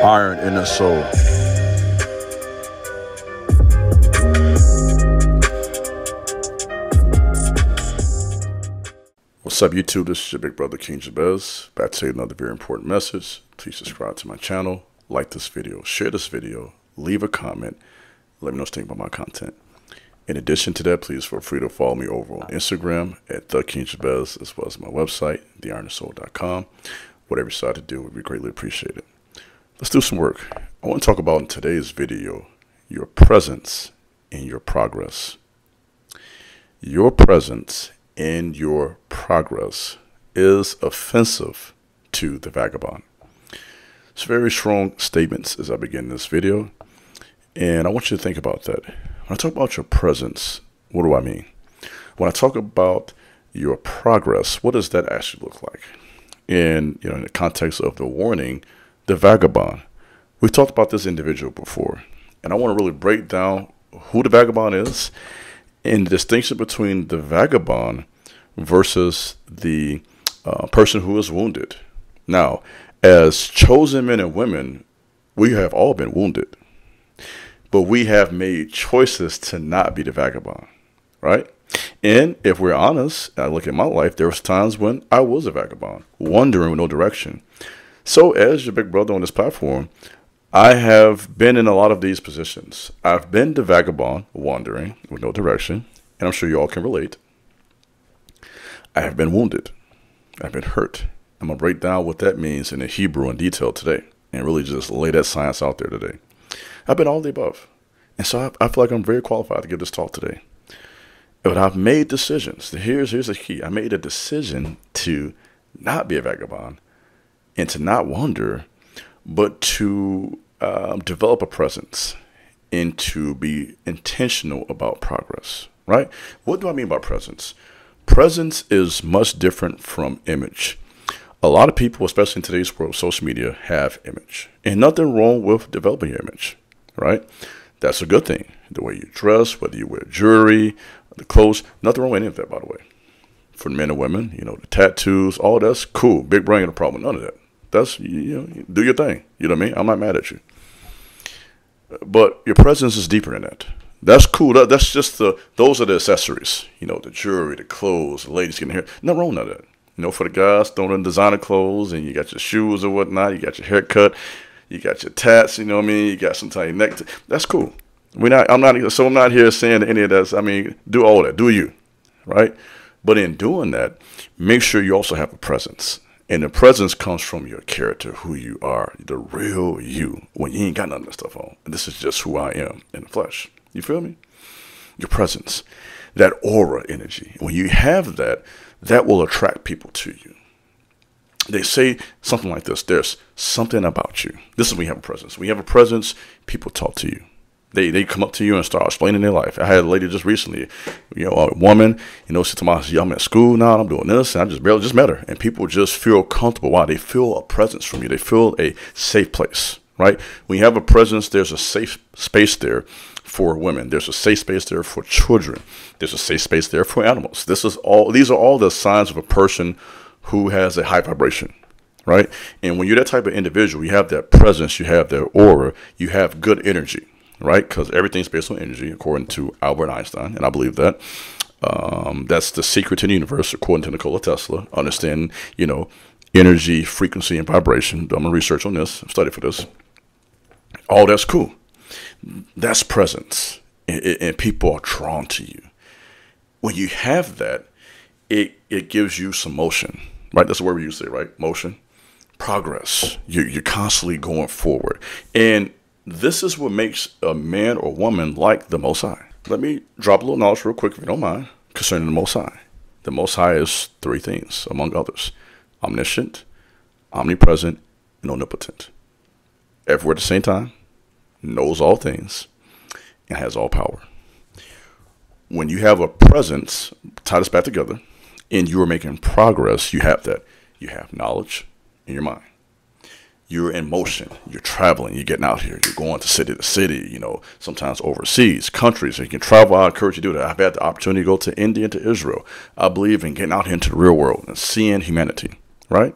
Iron in the soul. What's up, YouTube? This is your big brother King Jabez, back to another very important message. Please subscribe to my channel, like this video, share this video, leave a comment, let me know what you think about my content. In addition to that, please feel free to follow me over on Instagram at The King Jabez, as well as my website, theironandsoul.com. Whatever you decide to do, would be greatly appreciated. Let's do some work. I want to talk about in today's video, your presence in your progress. Your presence in your progress is offensive to the vagabond. It's very strong statements as I begin this video, and I want you to think about that. When I talk about your presence, what do I mean? When I talk about your progress, what does that actually look like? In the context of the warning, the vagabond. We've talked about this individual before, and I want to really break down who the vagabond is and the distinction between the vagabond versus the person who is wounded. Now, as chosen men and women, we have all been wounded, but we have made choices to not be the vagabond, right? And if we're honest, I look at my life, there was times when I was a vagabond, wandering with no direction. So as your big brother on this platform, I have been in a lot of these positions. I've been the vagabond, wandering with no direction, and I'm sure you all can relate. I have been wounded. I've been hurt. I'm going to break down what that means in the Hebrew in detail today and really just lay that science out there today. I've been all the above. And so I feel like I'm very qualified to give this talk today. But I've made decisions. Here's the key. I made a decision to not be a vagabond and to not wander, but to develop a presence and to be intentional about progress, right? What do I mean by presence? Presence is much different from image. A lot of people, especially in today's world of social media, have image. And nothing wrong with developing your image, right? That's a good thing. The way you dress, whether you wear jewelry, the clothes, nothing wrong with any of that, by the way. For men and women, the tattoos, all that's cool. Big brain ain't a problem. None of that. That's, do your thing. You know what I mean? I'm not mad at you. But your presence is deeper than that. That's cool. That's just those are the accessories. The jewelry, the clothes, the ladies getting hair. Nothing wrong with that. For the guys, throwing in designer clothes and you got your shoes or whatnot. You got your haircut. You got your tats. You know what I mean? You got some type of neck. That's cool. I'm not here saying any of that. Do all that. Do you, right? But in doing that, make sure you also have a presence. And the presence comes from your character, who you are, the real you, when you ain't got none of that stuff on. And this is just who I am in the flesh. You feel me? Your presence, that aura energy. When you have that, that will attract people to you. They say something like this: there's something about you. This is when you have a presence. When you have a presence, people talk to you. They come up to you and start explaining their life. I had a lady just recently, a woman, she's talking about, I'm at school now, I'm doing this, and I just barely met her. And people just feel comfortable. Why? They feel a presence from you. They feel a safe place, right? When you have a presence, there's a safe space there for women. There's a safe space there for children. There's a safe space there for animals. These are all the signs of a person who has a high vibration, right? And when you're that type of individual, you have that presence, you have that aura, you have good energy. Right? Because everything's based on energy, according to Albert Einstein, and I believe that. That's the secret to the universe, according to Nikola Tesla. Understand, energy, frequency, and vibration. I'm going to research on this, study for this. All that's cool. That's presence, and people are drawn to you. When you have that, it gives you some motion, right? That's the word we use to say, right? Motion, progress. You're constantly going forward. And this is what makes a man or woman like the Most High. Let me drop a little knowledge real quick, if you don't mind, concerning the Most High. The Most High is three things, among others: omniscient, omnipresent, and omnipotent. Everywhere at the same time, knows all things, and has all power. When you have a presence, tie this back together, and you are making progress, you have that. You have knowledge in your mind. You're in motion, you're traveling, you're getting out here, you're going to city, sometimes overseas, countries, and you can travel. I encourage you to do that. I've had the opportunity to go to India and to Israel. I believe in getting out here into the real world and seeing humanity, right?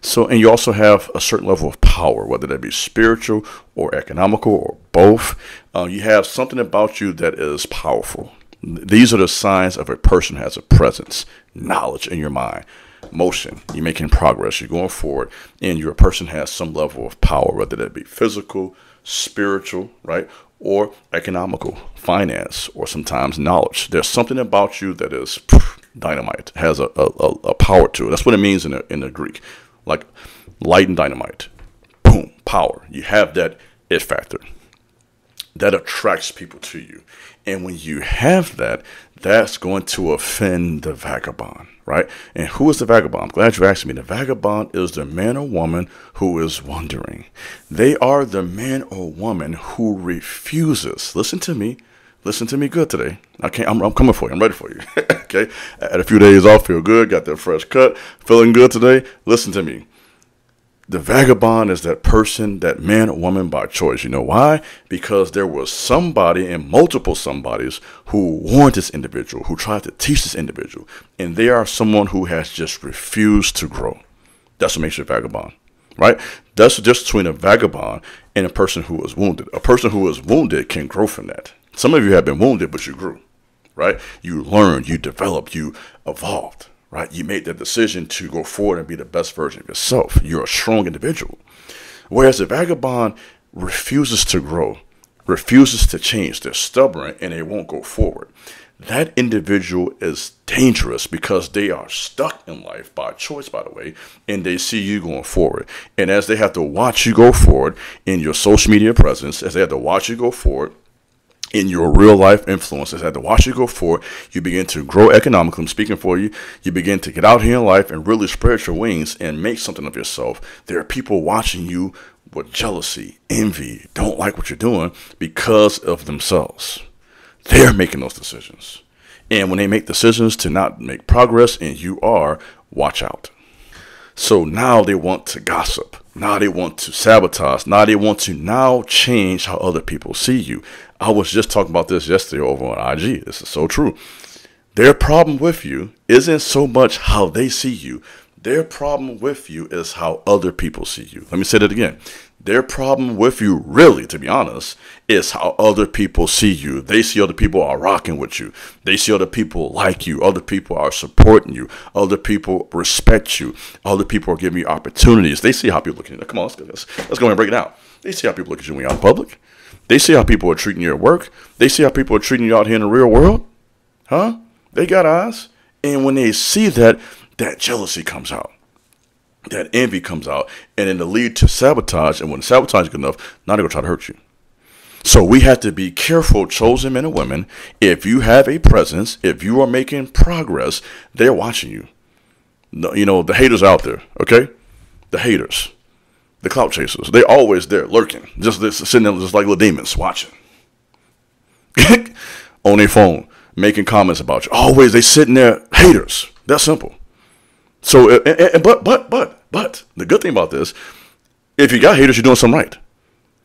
So, and you also have a certain level of power, whether that be spiritual or economical or both. You have something about you that is powerful. These are the signs of a person who has a presence, knowledge in your mind, motion. You're making progress. You're going forward, and your person has some level of power, whether that be physical, spiritual, right, or economical, finance, or sometimes knowledge. There's something about you that is dynamite, has a power to it. That's what it means in the Greek, like light and dynamite. Boom, power. You have that it factor that attracts people to you. And when you have that, that's going to offend the vagabond, right? And who is the vagabond? I'm glad you asked me. The vagabond is the man or woman who is wandering. They are the man or woman who refuses. Listen to me. Listen to me good today. I'm coming for you. I'm ready for you. Okay. I had a few days off, feel good, got that fresh cut, feeling good today. Listen to me. The vagabond is that person, that man or woman by choice. You know why? Because there was somebody and multiple somebodies who warned this individual, who tried to teach this individual, and they are someone who has just refused to grow. That's what makes you a vagabond, right? That's the difference between a vagabond and a person who was wounded. A person who is wounded can grow from that. Some of you have been wounded, but you grew, right? You learned, you developed, you evolved. Right? You made the decision to go forward and be the best version of yourself. You're a strong individual. Whereas the vagabond refuses to grow, refuses to change. They're stubborn and they won't go forward. That individual is dangerous because they are stuck in life by choice, by the way, and they see you going forward. And as they have to watch you go forward in your social media presence, as they have to watch you go forward, in your real life influences, had to watch you go forward, you begin to grow economically. I'm speaking for you. You begin to get out here in life and really spread your wings and make something of yourself. There are people watching you with jealousy, envy, don't like what you're doing because of themselves. They're making those decisions. And when they make decisions to not make progress, and you are, watch out. So now they want to gossip. Now they want to sabotage. Now they want to now change how other people see you. I was just talking about this yesterday over on IG. This is so true. Their problem with you isn't so much how they see you. Their problem with you is how other people see you. Let me say that again. Their problem with you, really, to be honest, is how other people see you. They see other people are rocking with you. They see other people like you. Other people are supporting you. Other people respect you. Other people are giving you opportunities. They see how people look at you. Come on, let's go ahead and break it out. They see how people look at you when you're out in public. They see how people are treating you at work. They see how people are treating you out here in the real world. Huh? They got eyes. And when they see that, that jealousy comes out. That envy comes out, and then it lead to sabotage. And when sabotage is good enough, now they're going to try to hurt you. So we have to be careful, chosen men and women. If you have a presence, if you are making progress, they're watching you. You know, the haters out there, okay? The haters, the clout chasers, they're always there lurking, just sitting there just like little demons watching. On their phone, making comments about you. Always they sitting there, haters. That's simple. So, but the good thing about this, if you got haters, you're doing something right,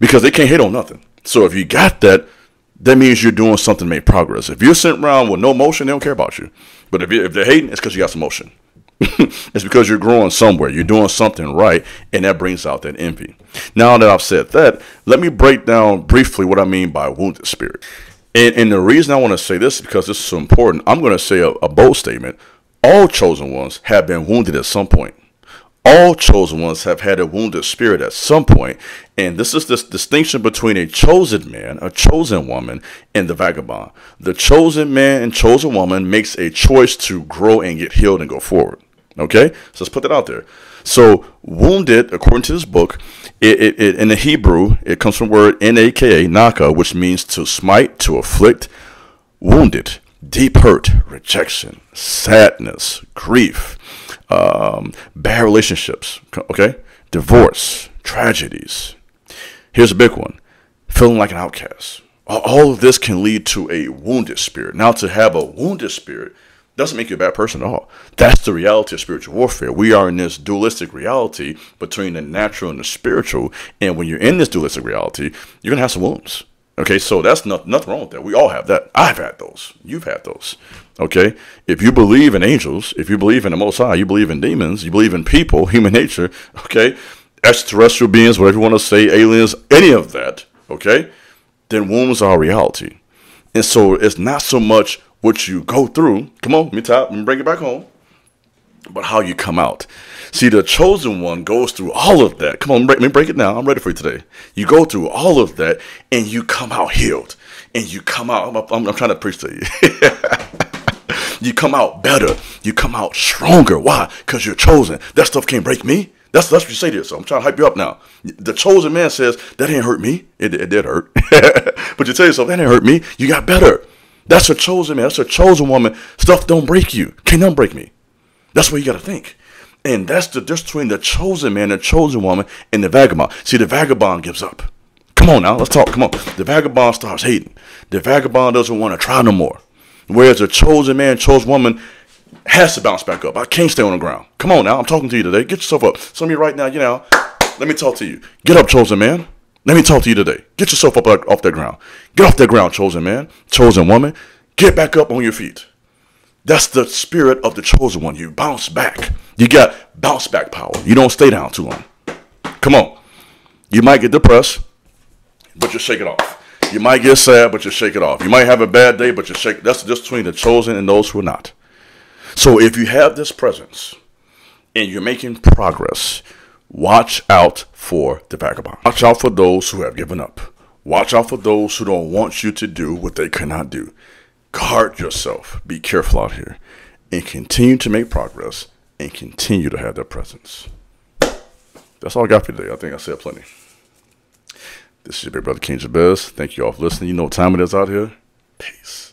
because they can't hate on nothing. So if you got that, that means you're doing something to make progress. If you're sitting around with no motion, they don't care about you. But if they're hating, it's because you got some motion. It's because you're growing somewhere. You're doing something right, and that brings out that envy. Now that I've said that, let me break down briefly what I mean by wounded spirit. And the reason I want to say this is because this is so important. I'm going to say a bold statement. All chosen ones have been wounded at some point. All chosen ones have had a wounded spirit at some point. And this is this distinction between a chosen man, a chosen woman, and the vagabond. The chosen man and chosen woman makes a choice to grow and get healed and go forward. Okay? So let's put that out there. So wounded, according to this book, in the Hebrew, it comes from the word N-A-K-A, naka, which means to smite, to afflict. Wounded. Deep hurt, rejection, sadness, grief, bad relationships, okay? Divorce, tragedies. Here's a big one, feeling like an outcast. All of this can lead to a wounded spirit. Now, to have a wounded spirit doesn't make you a bad person at all. That's the reality of spiritual warfare. We are in this dualistic reality between the natural and the spiritual, and when you're in this dualistic reality, you're going to have some wounds. Okay, so that's nothing wrong with that. We all have that. I've had those. You've had those. Okay, if you believe in angels, if you believe in the Most High, you believe in demons, you believe in people, human nature, okay, extraterrestrial beings, whatever you want to say, aliens, any of that, okay, then wombs are a reality. And so it's not so much what you go through. Come on, let me bring it back home. But how you come out. See, the chosen one goes through all of that. Come on, let me break it down. I'm ready for you today. You go through all of that and you come out healed. And you come out, I'm trying to preach to you. You come out better. You come out stronger. Why? Because you're chosen. That stuff can't break me. That's what you say to yourself. I'm trying to hype you up now. The chosen man says, that didn't hurt me. It did hurt. But you tell yourself, that didn't hurt me. You got better. That's a chosen man. That's a chosen woman. Stuff don't break you. Can't nothing break me. That's what you got to think. And that's the difference between the chosen man, the chosen woman, and the vagabond. See, the vagabond gives up. Come on now, let's talk. Come on. The vagabond starts hating. The vagabond doesn't want to try no more. Whereas a chosen man, chosen woman has to bounce back up. I can't stay on the ground. Come on now, I'm talking to you today. Get yourself up. Some of you right now, let me talk to you. Get up, chosen man. Let me talk to you today. Get yourself up off that ground. Get off that ground, chosen man, chosen woman. Get back up on your feet. That's the spirit of the chosen one. You bounce back. You got bounce back power. You don't stay down too long. Come on. You might get depressed, but you shake it off. You might get sad, but you shake it off. You might have a bad day, but you shake. That's just between the chosen and those who are not. So if you have this presence and you're making progress, watch out for the vagabond. Watch out for those who have given up. Watch out for those who don't want you to do what they cannot do. Guard yourself. Be careful out here. And continue to make progress and continue to have that presence. That's all I got for today. I think I said plenty. This is your big brother, King Jabez. Thank you all for listening. You know what time it is out here. Peace.